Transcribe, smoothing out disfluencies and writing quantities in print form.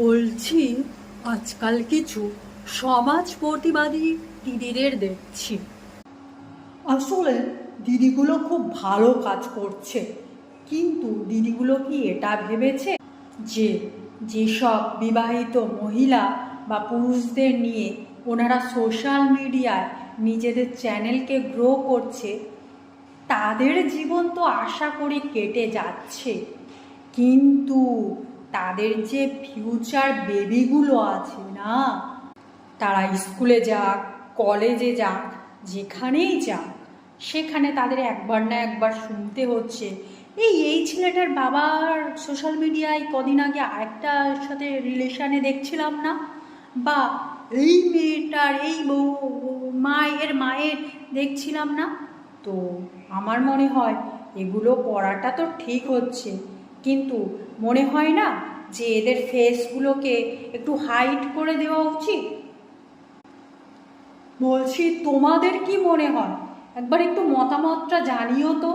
বলছি, আজকাল কিছু সমাজ প্রতিবাদী দিদিদের দেখছি। আসলে দিদিগুলো খুব ভালো কাজ করছে, কিন্তু দিদিগুলো কি এটা ভেবেছে যে যেসব বিবাহিত মহিলা বা পুরুষদের নিয়ে ওনারা সোশ্যাল মিডিয়ায় নিজেদের চ্যানেলকে গ্রো করছে, তাদের জীবন তো আশা করি কেটে যাচ্ছে, কিন্তু তাদের যে ফিউচার বেবিগুলো আছে না, তারা স্কুলে যাক, কলেজে যাক, যেখানেই যাক, সেখানে তাদের একবার না একবার শুনতে হচ্ছে এই ছেলেটার বাবার সোশ্যাল মিডিয়ায় কদিন আগে আরেকটার সাথে রিলেশনে দেখছিলাম না, বা এই মেয়েটার এই মায়ের দেখছিলাম না। তো আমার মনে হয় এগুলো পড়াটা তো ঠিক হচ্ছে, কিন্তু মনে হয় না যে এদের ফেসগুলোকে একটু হাইড করে দেওয়া উচিত? বলছি, তোমাদের কি মনে হয়? একবার একটু মতামতটা জানিও তো।